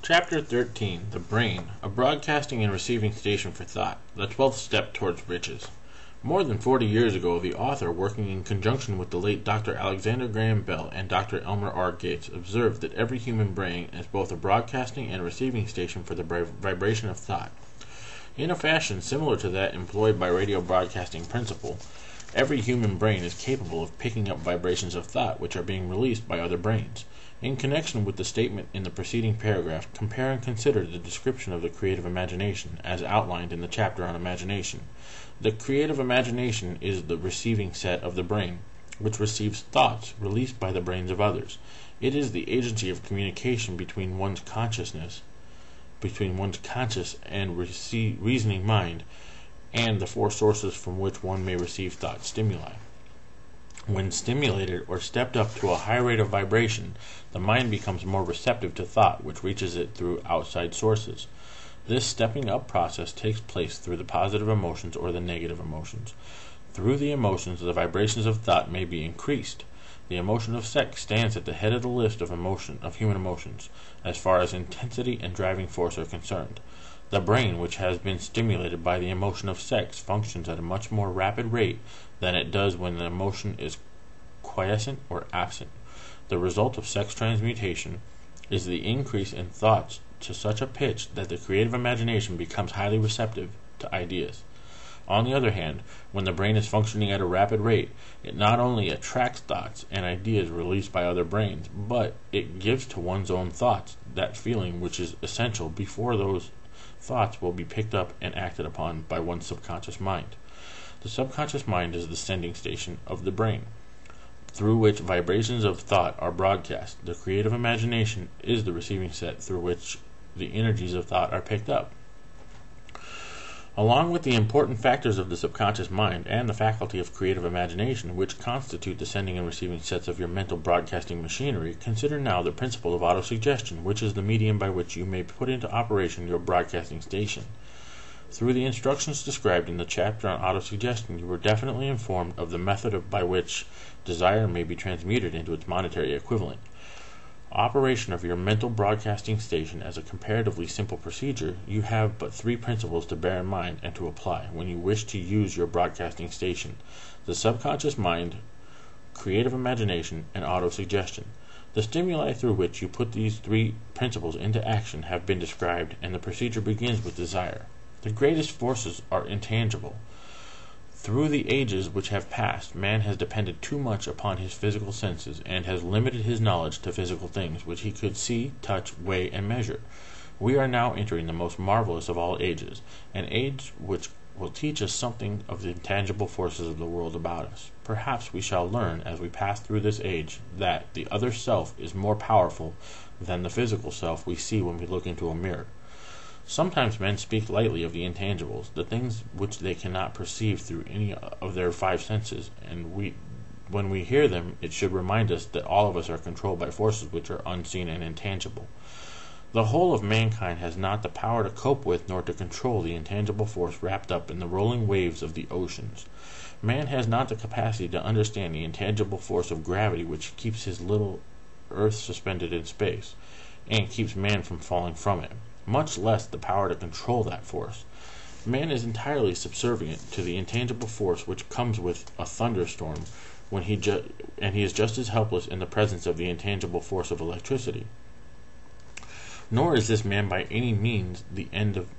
Chapter 13, The Brain, a Broadcasting and Receiving Station for Thought, the 12th Step Toward Riches. More than 40 years ago, the author, working in conjunction with the late Dr. Alexander Graham Bell and Dr. Elmer R. Gates, observed that every human brain is both a broadcasting and receiving station for the vibration of thought. In a fashion similar to that employed by radio broadcasting principle, every human brain is capable of picking up vibrations of thought which are being released by other brains. In connection with the statement in the preceding paragraph, compare and consider the description of the creative imagination, as outlined in the chapter on imagination. The creative imagination is the receiving set of the brain, which receives thoughts released by the brains of others. It is the agency of communication between one's conscious and reasoning mind, and the four sources from which one may receive thought stimuli. When stimulated or stepped up to a high rate of vibration, the mind becomes more receptive to thought which reaches it through outside sources. This stepping up process takes place through the positive emotions or the negative emotions. Through the emotions, the vibrations of thought may be increased. The emotion of sex stands at the head of the list of human emotions, as far as intensity and driving force are concerned. The brain, which has been stimulated by the emotion of sex, functions at a much more rapid rate than it does when the emotion is quiescent or absent. The result of sex transmutation is the increase in thoughts to such a pitch that the creative imagination becomes highly receptive to ideas. On the other hand, when the brain is functioning at a rapid rate, it not only attracts thoughts and ideas released by other brains, but it gives to one's own thoughts that feeling which is essential before those thoughts will be picked up and acted upon by one's subconscious mind. The subconscious mind is the sending station of the brain, through which vibrations of thought are broadcast. The creative imagination is the receiving set through which the energies of thought are picked up. Along with the important factors of the subconscious mind and the faculty of creative imagination, which constitute the sending and receiving sets of your mental broadcasting machinery, consider now the principle of autosuggestion, which is the medium by which you may put into operation your broadcasting station. Through the instructions described in the chapter on autosuggestion, you were definitely informed of the method by which desire may be transmuted into its monetary equivalent. Operation of your mental broadcasting station as a comparatively simple procedure, you have but three principles to bear in mind and to apply when you wish to use your broadcasting station: the subconscious mind, creative imagination, and autosuggestion. The stimuli through which you put these three principles into action have been described, and the procedure begins with desire. The greatest forces are intangible. Through the ages which have passed, man has depended too much upon his physical senses, and has limited his knowledge to physical things, which he could see, touch, weigh, and measure. We are now entering the most marvelous of all ages, an age which will teach us something of the intangible forces of the world about us. Perhaps we shall learn, as we pass through this age, that the other self is more powerful than the physical self we see when we look into a mirror. Sometimes men speak lightly of the intangibles, the things which they cannot perceive through any of their five senses, and when we hear them, it should remind us that all of us are controlled by forces which are unseen and intangible. The whole of mankind has not the power to cope with nor to control the intangible force wrapped up in the rolling waves of the oceans. Man has not the capacity to understand the intangible force of gravity which keeps his little earth suspended in space, and keeps man from falling from it, much less the power to control that force. Man is entirely subservient to the intangible force which comes with a thunderstorm, and he is just as helpless in the presence of the intangible force of electricity. Nor is this by any means the end of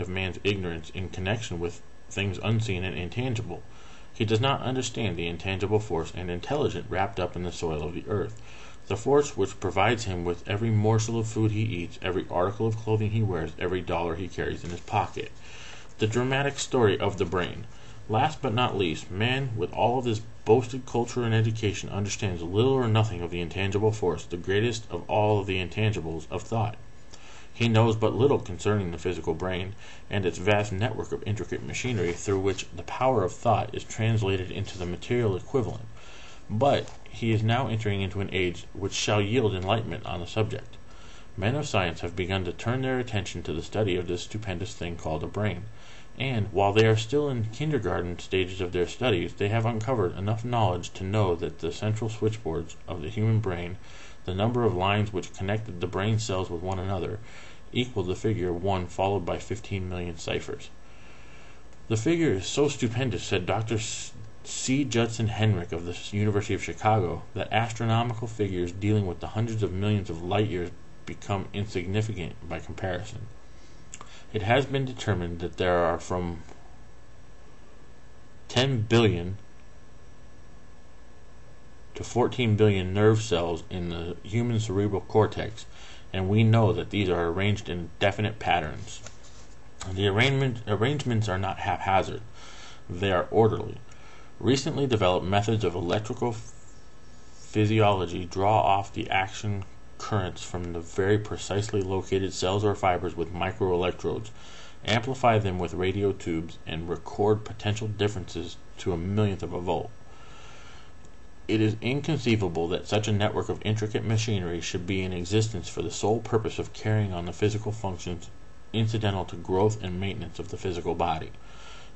man's ignorance in connection with things unseen and intangible. He does not understand the intangible force and intelligence wrapped up in the soil of the earth, the force which provides him with every morsel of food he eats, every article of clothing he wears, every dollar he carries in his pocket. The dramatic story of the brain. Last but not least, man, with all of his boasted culture and education, understands little or nothing of the intangible force, the greatest of all of the intangibles of thought. He knows but little concerning the physical brain and its vast network of intricate machinery through which the power of thought is translated into the material equivalent. But he is now entering into an age which shall yield enlightenment on the subject. Men of science have begun to turn their attention to the study of this stupendous thing called a brain, and, while they are still in kindergarten stages of their studies, they have uncovered enough knowledge to know that the central switchboards of the human brain, The number of lines which connected the brain cells with one another equaled the figure 1 followed by 15 million ciphers. The figure is so stupendous, said Dr. C. Judson Henrich of the University of Chicago, that astronomical figures dealing with the hundreds of millions of light years become insignificant by comparison. It has been determined that there are from 10 billion to 14 billion nerve cells in the human cerebral cortex, and we know that these are arranged in definite patterns. The arrangements are not haphazard, they are orderly. Recently developed methods of electrical physiology draw off the action currents from the very precisely located cells or fibers with microelectrodes, amplify them with radio tubes, and record potential differences to a millionth of a volt. It is inconceivable that such a network of intricate machinery should be in existence for the sole purpose of carrying on the physical functions incidental to growth and maintenance of the physical body.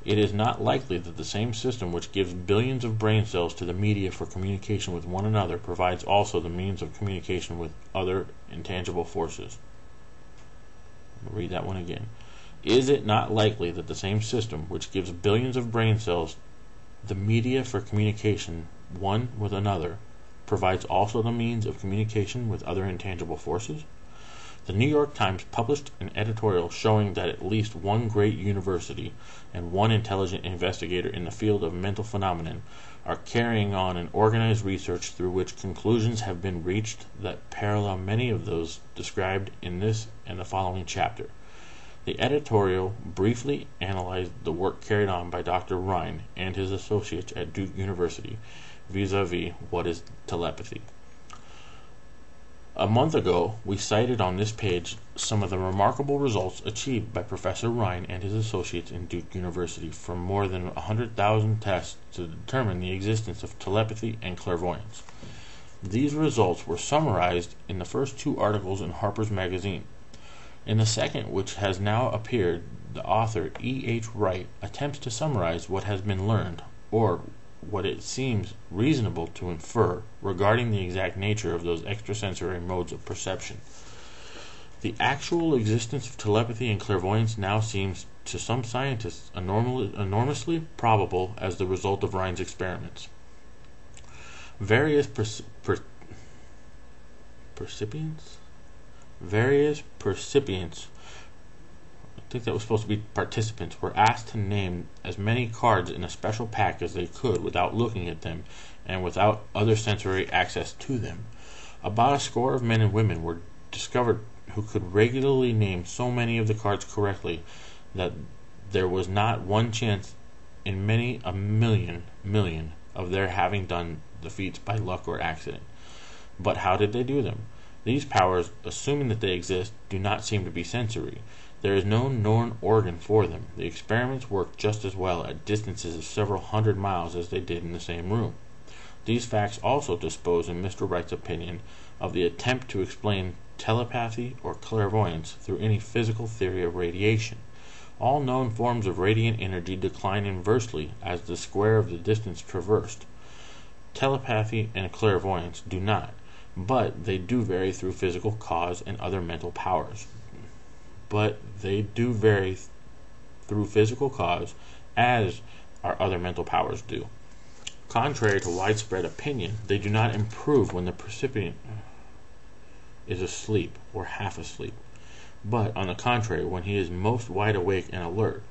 It is not likely that the same system which gives billions of brain cells to the media for communication with one another provides also the means of communication with other intangible forces. I'll read that one again. Is it not likely that the same system which gives billions of brain cells the media for communication one with another provides also the means of communication with other intangible forces? The New York Times published an editorial showing that at least one great university and one intelligent investigator in the field of mental phenomenon are carrying on an organized research through which conclusions have been reached that parallel many of those described in this and the following chapter. The editorial briefly analyzed the work carried on by Dr. Rhine and his associates at Duke University vis-a-vis what is telepathy. A month ago, we cited on this page some of the remarkable results achieved by Professor Rhine and his associates in Duke University from more than 100,000 tests to determine the existence of telepathy and clairvoyance. These results were summarized in the first two articles in Harper's Magazine. In the second, which has now appeared, the author E. H. Wright attempts to summarize what has been learned, or what it seems reasonable to infer regarding the exact nature of those extrasensory modes of perception. The actual existence of telepathy and clairvoyance now seems to some scientists enormously probable as the result of Rhine's experiments. Various percipients, I think that was supposed to be participants, were asked to name as many cards in a special pack as they could without looking at them and without other sensory access to them. About a score of men and women were discovered who could regularly name so many of the cards correctly that there was not one chance in many a million of their having done the feats by luck or accident. But how did they do them? These powers, assuming that they exist, do not seem to be sensory. There is no known organ for them. The experiments work just as well at distances of several hundred miles as they did in the same room. These facts also dispose, in Mr. Wright's opinion, of the attempt to explain telepathy or clairvoyance through any physical theory of radiation. All known forms of radiant energy decline inversely as the square of the distance traversed. Telepathy and clairvoyance do not, but they do vary through physical cause and other mental powers. As our other mental powers do. Contrary to widespread opinion, they do not improve when the recipient is asleep or half asleep, but, on the contrary, when he is most wide awake and alert.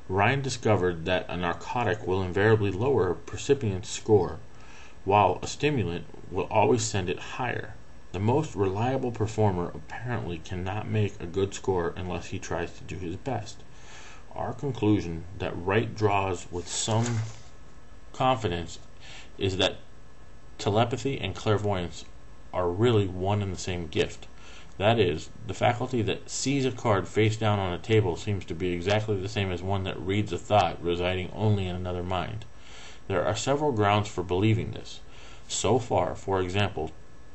Rhine discovered that a narcotic will invariably lower a recipient's score, while a stimulant will always send it higher. The most reliable performer apparently cannot make a good score unless he tries to do his best. Our conclusion that Wright draws with some confidence is that telepathy and clairvoyance are really one and the same gift. That is, the faculty that sees a card face down on a table seems to be exactly the same as one that reads a thought residing only in another mind. There are several grounds for believing this. So far, for example,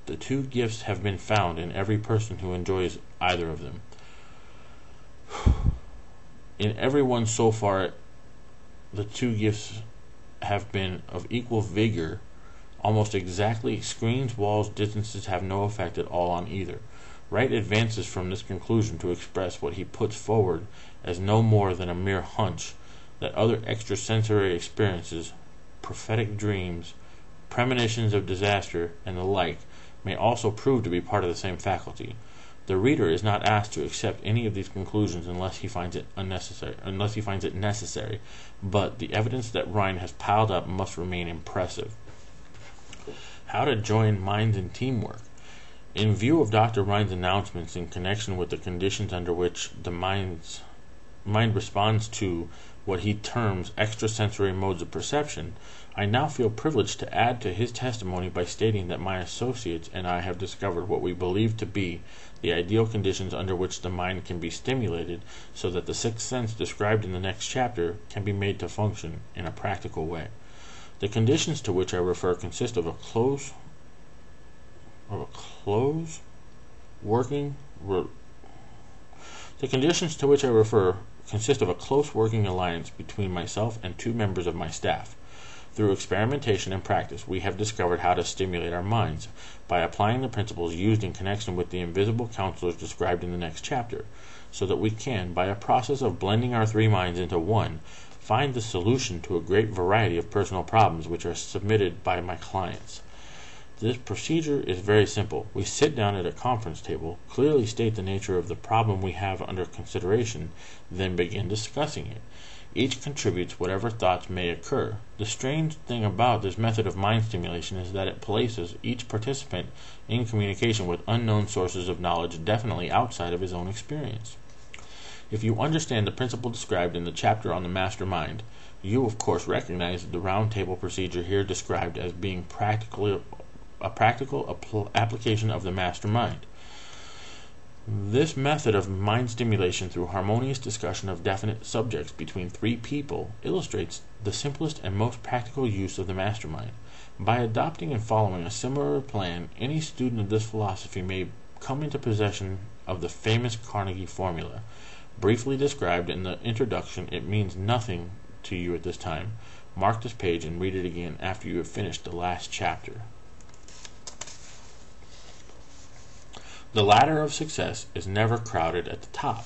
the two gifts have been found in every person who enjoys either of them. In everyone so far, the two gifts have been of equal vigor Almost exactly, screens, walls, distances have no effect at all on either. Wright advances from this conclusion to express what he puts forward as no more than a mere hunch, that other extrasensory experiences, prophetic dreams, premonitions of disaster, and the like, may also prove to be part of the same faculty. The reader is not asked to accept any of these conclusions unless he finds it necessary, but the evidence that Rhine has piled up must remain impressive. How to join minds in teamwork. In view of Dr. Rhine's announcements in connection with the conditions under which the mind responds to what he terms extrasensory modes of perception, I now feel privileged to add to his testimony by stating that my associates and I have discovered what we believe to be the ideal conditions under which the mind can be stimulated so that the sixth sense described in the next chapter can be made to function in a practical way. The conditions to which I refer consist of a close working alliance between myself and two members of my staff. Through experimentation and practice, we have discovered how to stimulate our minds by applying the principles used in connection with the invisible counselors described in the next chapter, so that we can, by a process of blending our three minds into one, find the solution to a great variety of personal problems which are submitted by my clients. This procedure is very simple. We sit down at a conference table, clearly state the nature of the problem we have under consideration, then begin discussing it. Each contributes whatever thoughts may occur. The strange thing about this method of mind stimulation is that it places each participant in communication with unknown sources of knowledge definitely outside of his own experience. If you understand the principle described in the chapter on the mastermind, you of course recognize the round table procedure here described as being a practical application of the mastermind. This method of mind stimulation through harmonious discussion of definite subjects between three people illustrates the simplest and most practical use of the mastermind. By adopting and following a similar plan, any student of this philosophy may come into possession of the famous Carnegie formula. Briefly described in the introduction, it means nothing to you at this time. Mark this page and read it again after you have finished the last chapter. The ladder of success is never crowded at the top.